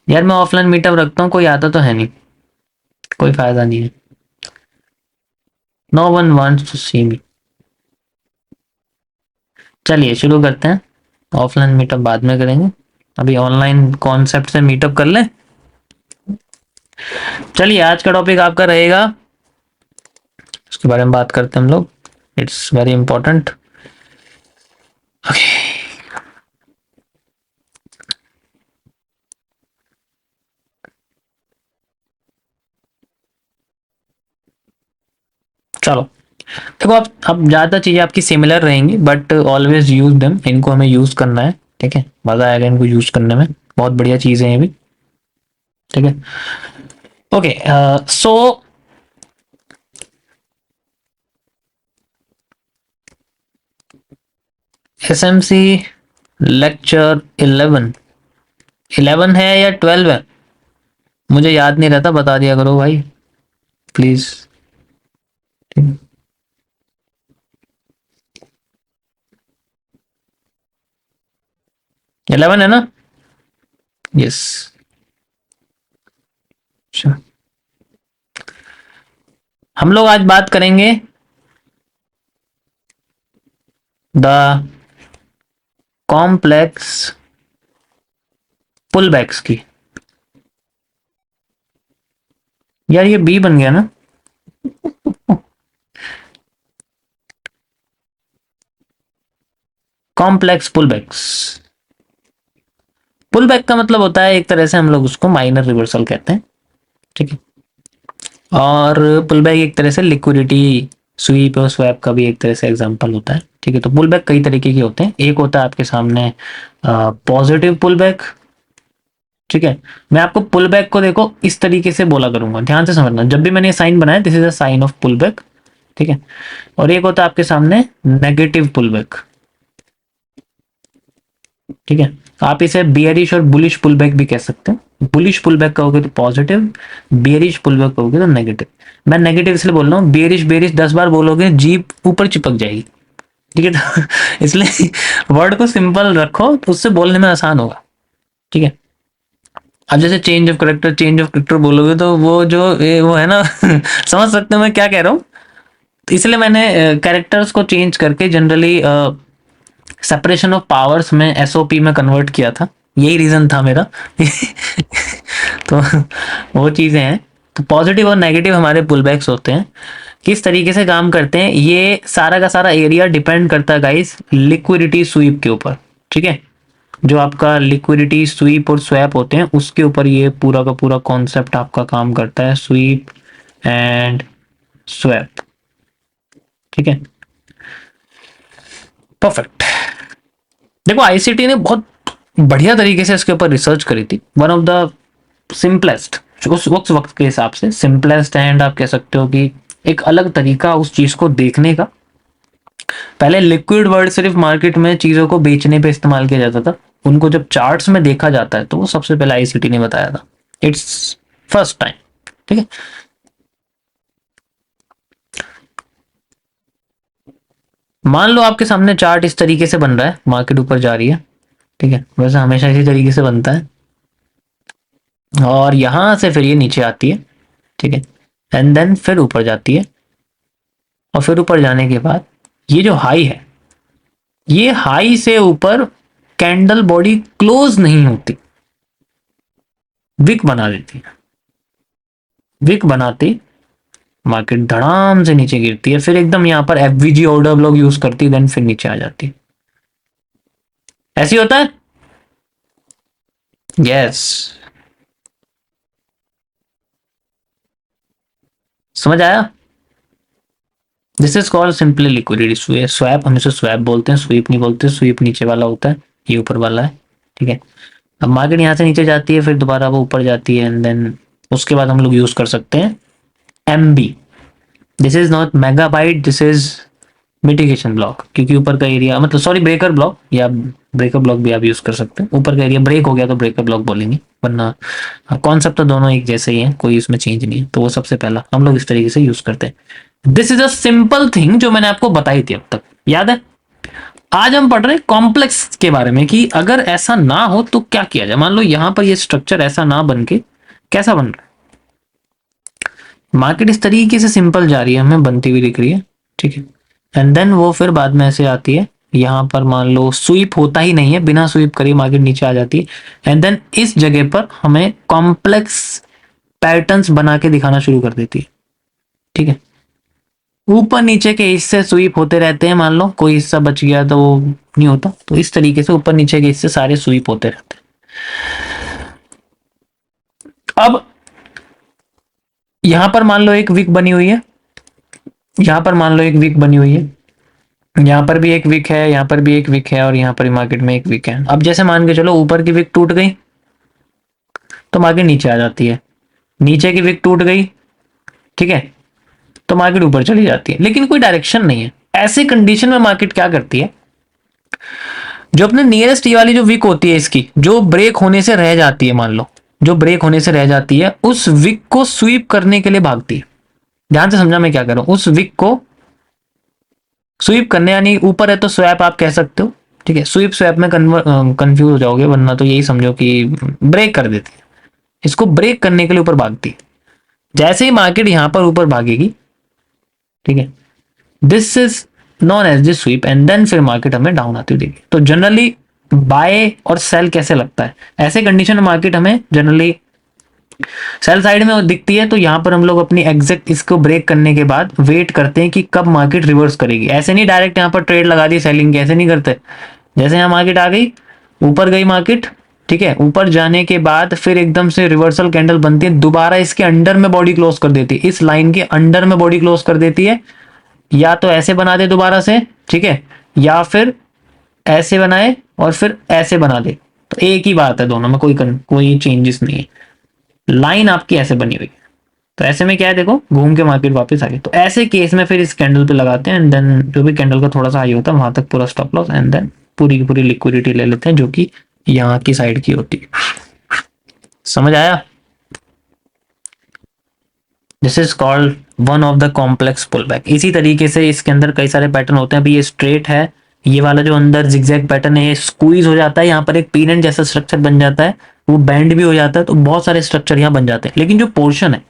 यार मैं offline meetup रखता हूँ, कोई आता तो है नहीं, कोई फायदा नहीं है। नो वन वांट्स टू सी मी। चलिए शुरू करते हैं। ऑफलाइन मीटअप बाद में करेंगे, अभी ऑनलाइन कॉन्सेप्ट से मीटअप कर लें। चलिए आज का टॉपिक आपका रहेगा, उसके बारे में बात करते हैं हम लोग। It's very important. चलो देखो, आप अब ज्यादा चीजें आपकी सिमिलर रहेंगी बट ऑलवेज यूज देम, इनको हमें यूज करना है। ठीक है, मजा आएगा इनको यूज करने में, बहुत बढ़िया चीजें हैं ये भी। ठीक है, ओके। सो एसएमसी लेक्चर 11, 11 है या 12 है, मुझे याद नहीं रहता, बता दिया करो भाई प्लीज। 11 है ना? यस। हम लोग आज बात करेंगे द कॉम्प्लेक्स पुलबैक्स की। यार ये बी बन गया ना? कॉम्प्लेक्स पुलबैक्स। पुलबैक का मतलब होता है एक तरह से हम लोग उसको माइनर रिवर्सल कहते हैं। ठीक है, और पुलबैक एक तरह से लिक्विडिटी स्वीप और स्वैप का भी एक तरह से एग्जांपल होता है। ठीक है, तो पुलबैक कई तरीके के होते हैं। एक होता है आपके सामने पॉजिटिव पुलबैक। ठीक है, मैं आपको पुलबैक को देखो इस तरीके से बोला करूंगा, ध्यान से समझना। जब भी मैंने ये साइन बनाया, this is a sign of pullback. ठीक है, और एक होता है आपके सामने नेगेटिव पुलबैक। ठीक है, आप इसे बियरिश और बुलिश पुलबैक भी कह सकते हैं। बुलिश पुलबैक कहोगे तो पॉजिटिव, बियरिश पुलबैक कहोगे तो नेगेटिव। मैं नेगेटिव इसलिए बोल रहा हूँ, बियरिश बियरिश 10 बार बोलोगे जीप ऊपर चिपक जाएगी। ठीक है, तो इसलिए वर्ड को सिंपल रखो तो उससे बोलने में आसान होगा। ठीक है, अब जैसे change of character, change of character बोलोगे तो वो जो वो है ना समझ सकते हो मैं क्या कह रहा हूँ। तो इसलिए मैंने कैरेक्टर्स को चेंज करके जनरली सेपरेशन ऑफ पावर्स में एसओपी में कन्वर्ट किया था, यही रीजन था मेरा। तो वो चीजें हैं। तो पॉजिटिव और नेगेटिव हमारे पुलबैक्स होते हैं। किस तरीके से काम करते हैं, ये सारा का सारा एरिया डिपेंड करता है गाइस लिक्विडिटी स्वीप के ऊपर। ठीक है, जो आपका लिक्विडिटी स्वीप और स्वैप होते हैं उसके ऊपर ये पूरा का पूरा कॉन्सेप्ट आपका काम करता है, स्वीप एंड स्वैप। ठीक है, परफेक्ट। देखो आईसीटी ने बहुत बढ़िया तरीके से इसके ऊपर रिसर्च करी थी। वन ऑफ द सिंपलेस्ट, उस वक्त के हिसाब से सिंपलेस्ट एंड आप कह सकते हो कि एक अलग तरीका उस चीज को देखने का। पहले लिक्विड वर्ड सिर्फ मार्केट में चीजों को बेचने पे इस्तेमाल किया जाता था, उनको जब चार्ट्स में देखा जाता है तो वो सबसे पहले आईसीटी ने बताया था। It's first time. ठीक है, मान लो आपके सामने चार्ट इस तरीके से बन रहा है, मार्केट ऊपर जा रही है। ठीक है, वैसे हमेशा इसी तरीके से बनता है, और यहां से फिर ये नीचे आती है। ठीक है, एंड देन फिर ऊपर जाती है, और फिर ऊपर जाने के बाद ये जो हाई है, ये हाई से ऊपर कैंडल बॉडी क्लोज नहीं होती, विक बना देती है। विक बनाती मार्केट धड़ाम से नीचे गिरती है, फिर एकदम यहां पर एफवीजी ऑर्डर ब्लॉक यूज करती है, देन फिर नीचे आ जाती है। ऐसी होता है। यस, समझ आया? This is called simply liquidity swap. हम इसे स्वैप बोलते हैं, स्वीप नहीं बोलते। स्वीप नीचे वाला होता है, ये ऊपर वाला है। ठीक है, अब मार्केट यहाँ से नीचे जाती है, फिर दोबारा वो ऊपर जाती है, एंड देन उसके बाद हम लोग यूज कर सकते हैं MB. This is not megabyte, this is mitigation block, क्योंकि ऊपर का एरिया मतलब सॉरी ब्रेकर ब्लॉक, या ब्रेकर ब्लॉक भी आप यूज कर सकते हैं। ऊपर का एरिया ब्रेक हो गया तो ब्रेकर ब्लॉक बोलेंगे, वरना कॉन्सेप्ट तो दोनों एक जैसे ही है, कोई इसमें चेंज नहीं है। तो वो सबसे पहला हम लोग इस तरीके से यूज करते हैं। This is a simple thing जो मैंने आपको बताई थी अब तक, याद है? आज हम पढ़ रहे हैं कॉम्प्लेक्स के बारे में कि अगर ऐसा ना हो तो क्या किया जाए। मान लो यहां पर ये स्ट्रक्चर ऐसा ना बन के कैसा बन रहा है, मार्केट इस तरीके से सिंपल जा रही है, हमें बनती हुई दिख रही है, ठीक है। एंड देन वो फिर बाद में ऐसे आती है, यहां पर मान लो स्वीप होता ही नहीं है, बिना स्वीप करे मार्केट नीचे आ जाती है। एंड देन इस जगह पर हमें कॉम्प्लेक्स पैटर्न्स बना के दिखाना शुरू कर देती है, ठीक है। ऊपर नीचे के हिस्से स्वीप होते रहते हैं, मान लो कोई हिस्सा बच गया तो वो नहीं होता, तो इस तरीके से ऊपर नीचे के हिस्से सारे स्वीप होते रहते हैं। अब यहां पर मान लो एक विक बनी हुई है, यहां पर मान लो एक विक बनी हुई है, यहां पर भी एक विक है, यहां पर भी एक विक है, और यहां पर मार्केट में एक विक है। अब जैसे मान के चलो ऊपर की विक टूट गई तो मार्केट नीचे आ जाती है, नीचे की विक टूट गई, ठीक है, तो मार्केट ऊपर चली जाती है, लेकिन कोई डायरेक्शन नहीं है। ऐसे कंडीशन में मार्केट क्या करती है, जो अपने नियरेस्ट ये वाली जो विक होती है इसकी जो ब्रेक होने से रह जाती है, मान लो जो ब्रेक होने से रह जाती है, उस विक को स्वीप करने के लिए भागती है। ध्यान से समझा मैं क्या कर रहा हूं, उस विक को स्वीप करने, यानी ऊपर है तो स्वैप आप कह सकते हो, ठीक है। स्वीप स्वैप में कंफ्यूज हो जाओगे, वरना तो यही समझो कि ब्रेक कर देती है, इसको ब्रेक करने के लिए ऊपर भागती है। जैसे ही मार्केट यहां पर ऊपर भागेगी, ठीक है, this is known as this sweep, and then फिर मार्केट हमें डाउन आती हुई देगी। तो जनरली बाय और सेल कैसे लगता है, ऐसे कंडीशन में मार्केट हमें जनरली सेल साइड में दिखती है, तो यहां पर हम लोग अपनी एग्जैक्ट इसको ब्रेक करने के बाद वेट करते हैं कि कब मार्केट रिवर्स करेगी। ऐसे नहीं डायरेक्ट यहां पर ट्रेड लगा दी सेलिंग की, ऐसे नहीं करते। जैसे यहां मार्केट आ गई, ऊपर गई मार्केट, ठीक है, ऊपर जाने के बाद फिर एकदम से रिवर्सल कैंडल बनती है, दोबारा इसके अंडर में बॉडी क्लोज कर देती है, इस लाइन के अंडर में बॉडी क्लोज कर देती है, या तो ऐसे बना दे दोबारा से, ठीक है, या फिर ऐसे बनाए और फिर ऐसे बना दे, तो एक ही बात है, दोनों में कोई चेंजेस नहीं है। लाइन आपकी ऐसे बनी हुई है, तो ऐसे में क्या है, देखो घूम के मार्केट वापस आ गई। तो ऐसे केस में फिर इस कैंडल पे लगाते हैं, एंड देन जो भी कैंडल का थोड़ा सा हाई होता है वहां तक पूरा स्टॉप लॉस, एंड देन पूरी की पूरी लिक्विडिटी ले लेते हैं जो कि यहाँ की साइड की होती है। समझ आया? This is called one of the complex pullback. इसी तरीके से इसके अंदर कई सारे पैटर्न होते हैं। अभी ये स्ट्रेट है, ये वाला जो अंदर जिगजैग पैटर्न है ये स्क्वीज हो जाता है, यहाँ पर एक पीनट जैसा स्ट्रक्चर बन जाता है, वो बैंड भी हो जाता है, तो बहुत सारे स्ट्रक्चर यहाँ बन जाते हैं। लेकिन जो पोर्शन है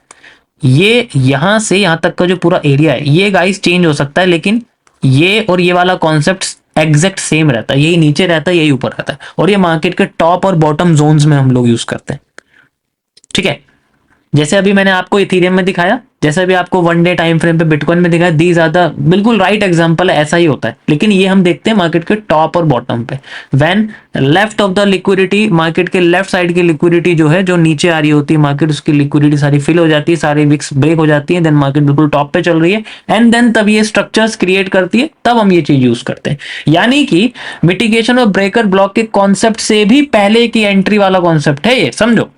ये यहां से यहां तक का जो पूरा एरिया है ये गाइस चेंज हो सकता है, लेकिन ये और ये वाला कॉन्सेप्ट एग्जैक्ट सेम रहता है, यही नीचे रहता है यही ऊपर रहता है, और ये मार्केट के टॉप और बॉटम जोन्स में हम लोग यूज करते हैं, ठीक है। जैसे अभी मैंने आपको इथीरियम में दिखाया, जैसे अभी आपको वन डे टाइम फ्रेम पे बिटकॉइन में दिखाया, दी ज्यादा बिल्कुल राइट एग्जांपल है, ऐसा ही होता है। लेकिन ये हम देखते हैं मार्केट के टॉप और बॉटम पे, when left of the liquidity, market के लेफ्ट साइड की लिक्विडिटी जो है जो नीचे आ रही होती है मार्केट, उसकी लिक्विडिटी सारी फिल हो जाती है, सारी विक्स ब्रेक हो जाती है, देन मार्केट बिल्कुल टॉप पे चल रही है, एंड देन तब ये स्ट्रक्चर्स क्रिएट करती है, तब हम ये चीज यूज करते हैं। यानी कि मिटिगेशन और ब्रेकर ब्लॉक के कॉन्सेप्ट से भी पहले की एंट्री वाला कॉन्सेप्ट है ये, समझो,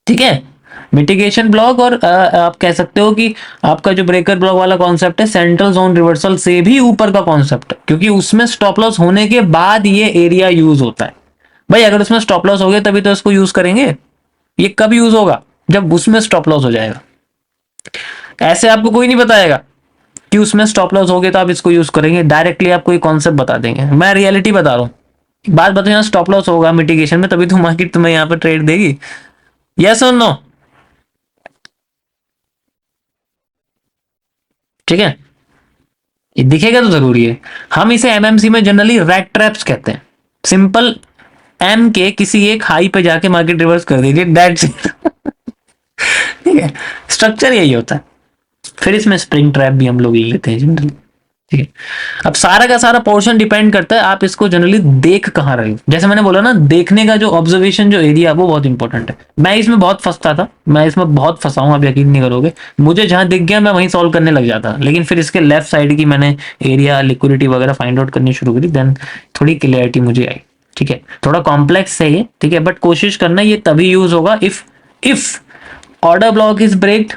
ठीक है। मिटिगेशन ब्लॉक और आप कह सकते हो कि आपका जो ब्रेकर ब्लॉक वाला कॉन्सेप्ट है सेंट्रल जोन रिवर्सल से भी ऊपर का कॉन्सेप्ट है, क्योंकि उसमें स्टॉप लॉस होने के बाद ये एरिया यूज होता है। भाई अगर उसमें स्टॉप लॉस हो गया तभी तो इसको यूज करेंगे, ये कब यूज होगा, जब उसमें स्टॉप लॉस हो जाएगा। ऐसे आपको कोई नहीं बताएगा कि उसमें स्टॉप लॉस हो गया तो आप इसको यूज करेंगे, डायरेक्टली आपको एक कॉन्सेप्ट बता देंगे। मैं रियलिटी बता रहा हूँ, बात बताओ, यहाँ स्टॉप लॉस होगा मिटिगेशन में तभी तो मार्केट तुम्हें यहाँ पर ट्रेड देगी, यस और नो, ठीक है। ये दिखेगा तो जरूरी है। हम इसे एमएमसी में जनरली रैट ट्रैप्स कहते हैं। सिंपल एम के किसी एक हाई पे जाके मार्केट रिवर्स कर दीजिए, दैट्स इट, ठीक है। स्ट्रक्चर यही होता है। फिर इसमें स्प्रिंग ट्रैप भी हम लोग ले लेते हैं जनरली, ठीक है। अब सारा का सारा पोर्शन डिपेंड करता है आप इसको जनरली देख कहाँ रहे हो। जैसे मैंने बोला ना, देखने का जो ऑब्जर्वेशन जो एरिया वो बहुत इंपॉर्टेंट है। मैं इसमें बहुत फंसता था, मैं इसमें बहुत फंसा हूं, आप यकीन नहीं करोगे। मुझे जहां दिख गया मैं वहीं सॉल्व करने लग जाता, लेकिन फिर इसके लेफ्ट साइड की मैंने एरिया लिक्विडिटी वगैरह फाइंड आउट करनी शुरू करी, देन थोड़ी क्लियरिटी मुझे आई, ठीक है। थोड़ा कॉम्प्लेक्स है ये, ठीक है, बट कोशिश करना ये तभी यूज होगा if order block is breaked,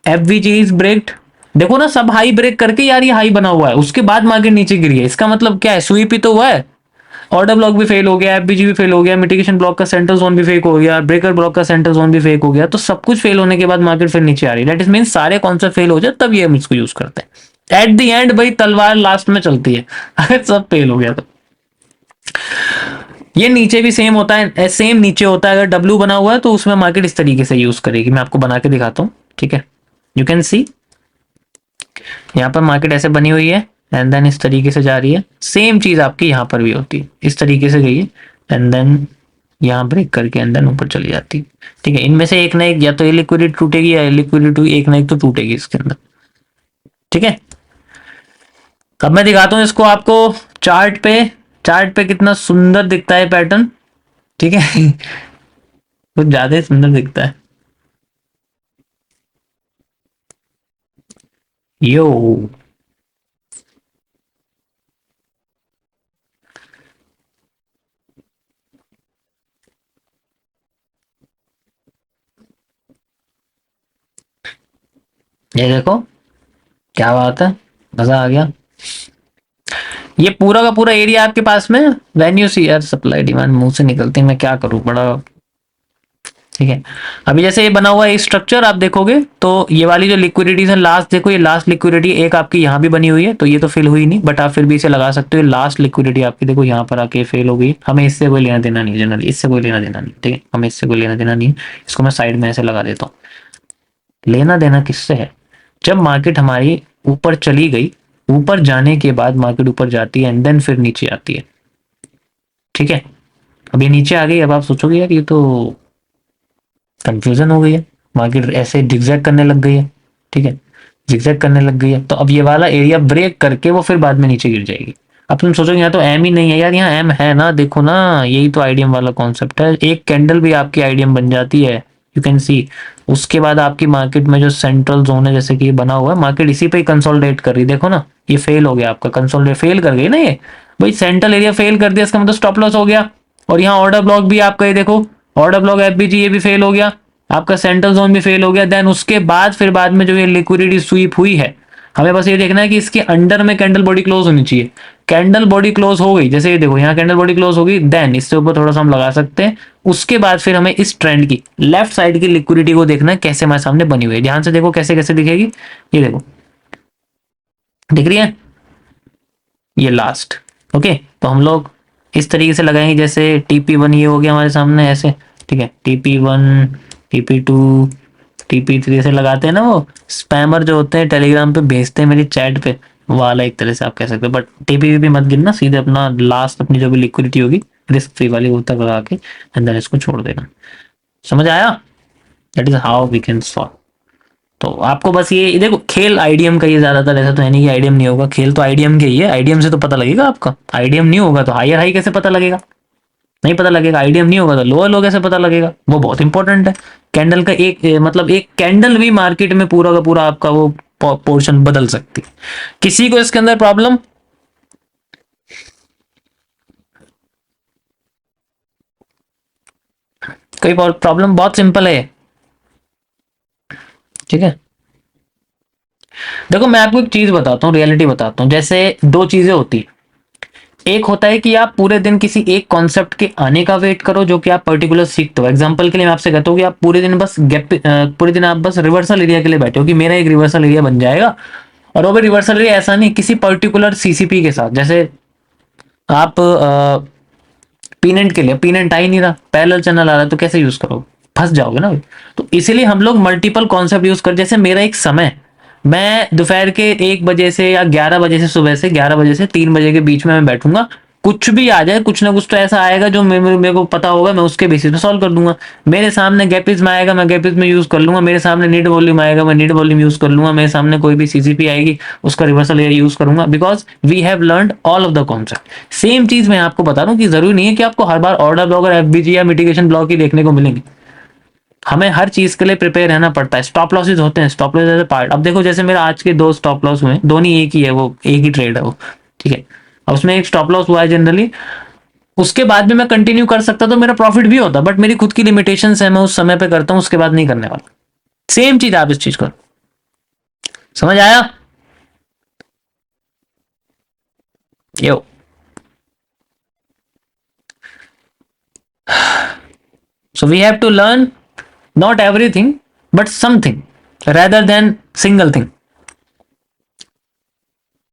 FVG is breaked. देखो ना, सब हाई ब्रेक करके यार ये हाई बना हुआ है, उसके बाद मार्केट नीचे गिरी है, इसका मतलब क्या है, स्वीप ही तो हुआ है। ऑर्डर ब्लॉक भी फेल हो गया, एफबीजी भी फेल हो गया, मिटिगेशन ब्लॉक का सेंटर जोन भी फेक हो गया, ब्रेकर ब्लॉक का सेंटर जोन भी फेक हो गया, तो सब कुछ फेल होने के बाद मार्केट फिर नीचे आ रही है। दैट इज मीन सारे कॉन्सेप्ट फेल हो जाए तब ये हम इसको यूज करते हैं। एट द एंड भाई तलवार लास्ट में चलती है अगर सब फेल हो गया तो। ये नीचे भी सेम होता है, सेम नीचे होता है। अगर डब्ल्यू बना हुआ है तो उसमें मार्केट इस तरीके से यूज करेगी। मैं आपको बना के दिखाता हूँ, ठीक है। यू कैन सी यहाँ पर मार्केट ऐसे बनी हुई है एंड देन इस तरीके से जा रही है। सेम चीज आपकी यहाँ पर भी होती है, इस तरीके से गई है एंड देन यहाँ ब्रेक करके एंड देन ऊपर चली जाती है, ठीक है। इनमें से एक ना एक, या तो ये लिक्विडिटी टूटेगी या लिक्विडिटी एक ना एक तो टूटेगी इसके अंदर, ठीक है। अब मैं दिखाता हूँ इसको आपको चार्ट पे। चार्ट पे कितना सुंदर दिखता है पैटर्न, ठीक है कुछ ज्यादा ही सुंदर दिखता है। यो, ये देखो, क्या बात है, मजा आ गया। ये पूरा का पूरा एरिया आपके पास में। व्हेन यू सी, यार सप्लाई डिमांड मुंह से निकलती है, मैं क्या करूं बड़ा, ठीक है। अभी जैसे ये बना हुआ है स्ट्रक्चर, आप देखोगे तो ये वाली जो लिक्विडिटीज है लास्ट, देखो ये लास्ट लिक्विडिटी एक आपकी यहाँ भी बनी हुई है, तो ये तो फिल हुई नहीं, बट आप फिर भी इसे लगा सकते हो। लास्ट लिक्विडिटी आपकी देखो यहाँ पर आके फेल हो गई। हमें इससे कोई लेना देना नहीं, जनरली इससे कोई लेना देना नहीं, ठीक है। हमें इससे कोई लेना देना नहीं। इसको मैं साइड में ऐसे लगा देता हूँ। लेना देना किससे है, जब मार्केट हमारी ऊपर चली गई, ऊपर जाने के बाद मार्केट ऊपर जाती है एंड देन फिर नीचे आती है, ठीक है। अब ये नीचे आ गई, अब आप सोचोगे यार ये तो कंफ्यूजन हो गई है, मार्केट ऐसे जिगजैग करने लग गई है, ठीक है। जिगजैग करने लग गई है तो अब ये वाला एरिया ब्रेक करके वो फिर बाद में नीचे गिर जाएगी। अब तुम सोचोगे यहाँ तो एम ही नहीं है, यार यहाँ एम है ना, देखो ना, यही तो आईडीएम वाला कॉन्सेप्ट है। एक कैंडल भी आपकी आईडीएम बन जाती है, यू कैन सी। उसके बाद आपकी मार्केट में जो सेंट्रल जोन है, जैसे कि ये बना हुआ है, मार्केट इसी पे ही कंसोलिडेट कर रही है, देखो ना, ये फेल हो गया आपका, कंसोलिडेट फेल कर गई ना ये, भाई सेंट्रल एरिया फेल कर दिया, इसका मतलब स्टॉप लॉस हो गया। और यहाँ ऑर्डर ब्लॉक भी आपका, ये देखो ऑर्डर ब्लॉक एफबीजी ये भी फेल हो गया, आपका सेंट्रल जोन भी फेल हो गया। देन उसके बाद फिर बाद में जो ये लिक्विडिटी स्वीप हुई है, हमें बस ये देखना है कि इसके अंडर में कैंडल बॉडी क्लोज होनी चाहिए। कैंडल बॉडी क्लोज हो गई, जैसे ये देखो यहाँ कैंडल बॉडी क्लोज हो गई, देन इससे ऊपर थोड़ा सा हम लगा सकते हैं। उसके बाद फिर हमें इस ट्रेंड की लेफ्ट साइड की लिक्विडिटी को देखना है कैसे हमारे सामने बनी हुई है। ध्यान से देखो कैसे कैसे दिखेगी, ये देखो दिख रही है, ये लास्ट। ओके, तो हम लोग इस तरीके से लगाएंगे, जैसे TP1 ये हो गया हमारे सामने ऐसे, ठीक है। TP1, TP2, TP3 से लगाते हैं ना, वो स्पैमर जो होते हैं टेलीग्राम पे भेजते हैं मेरी चैट पे, वाला एक तरह से आप कह सकते हो। बट TP भी मत गिनना, सीधे अपना लास्ट अपनी जो भी लिक्विडिटी होगी रिस्क फ्री वाली वो तक लगा के अंदर इसको छोड़ देना। समझ आया? That is how we can solve. तो आपको बस ये देखो, खेल आईडीएम का ये ज्यादातर, ऐसा तो है नहीं कि आईडीएम नहीं होगा, खेल तो आईडीएम के ही है। आईडीएम से तो पता लगेगा आपका, आईडीएम नहीं होगा तो हायर हाई कैसे पता लगेगा, नहीं पता लगेगा। आईडीएम नहीं होगा तो लोअर लो कैसे पता लगेगा, वो बहुत इंपॉर्टेंट है। कैंडल का एक मतलब एक कैंडल भी मार्केट में पूरा का पूरा आपका वो पोर्शन बदल सकती है। किसी को इसके अंदर प्रॉब्लम, कोई प्रॉब्लम, बहुत सिंपल है, ठीक है। देखो मैं आपको एक चीज बताता हूँ, रियलिटी बताता हूँ। जैसे दो चीजें होती है, एक होता है कि आप पूरे दिन किसी एक कॉन्सेप्ट के आने का वेट करो जो कि आप पर्टिकुलर सीखते हो। एग्जांपल के लिए मैं आपसे कहता हूँ कि आप पूरे दिन बस पूरे दिन आप बस रिवर्सल एरिया के लिए बैठे हो कि मेरा एक रिवर्सल एरिया बन जाएगा, और वो भी रिवर्सल एरिया ऐसा नहीं, किसी पर्टिकुलर सीसीपी के साथ। जैसे आप पीनेंट के लिए, पीनेंट आ ही नहीं रहा, पैरेलल चैनल आ रहा है, तो कैसे यूज करोगे, फंस जाओगे ना। तो इसीलिए हम लोग मल्टीपल कॉन्सेप्ट यूज कर, जैसे मेरा एक समय, मैं दोपहर के 1 बजे से या 11 बजे से, सुबह से 11 बजे से 3 बजे के बीच में मैं बैठूंगा। कुछ भी आ जाए, कुछ ना कुछ तो ऐसा आएगा जो मेरे को पता होगा, मैं उसके बेसिस पे सॉल्व कर दूंगा। मेरे सामने गैपिस में आएगा, मैं गैपिस में यूज कर लूंगा। मेरे सामने नीड वॉल्यूम आएगा, मैं नीड वॉल्यूम यूज कर लूंगा। मेरे सामने कोई भी सीसीपी आएगी, उसका रिवर्सल एरिया यूज करूंगा, because we have learn all of the concept. Same चीज मैं आपको बता रहा हूँ कि जरूरी नहीं है कि आपको हर बार ऑर्डर ब्लॉक और एफबीजी या मिटिगेशन ब्लॉक ही देखने को मिलेंगे। हमें हर चीज के लिए प्रिपेयर रहना पड़ता है। स्टॉप लॉसेस होते हैं, stop loss as a part. अब देखो जैसे मेरा आज के 2 स्टॉप लॉस हुए, दोनों एक ही है, वो एक ही ट्रेड है वो, ठीक है। अब उसमें एक स्टॉप लॉस हुआ है जनरली, उसके बाद भी मैं कंटिन्यू कर सकता तो मेरा प्रॉफिट भी होता, बट मेरी खुद की लिमिटेशंस है, मैं उस समय पे करता हूं, उसके बाद नहीं करने वाला। सेम चीज आप इस चीज को, समझ आया? यो, so we have to learn not everything but something rather than single thing.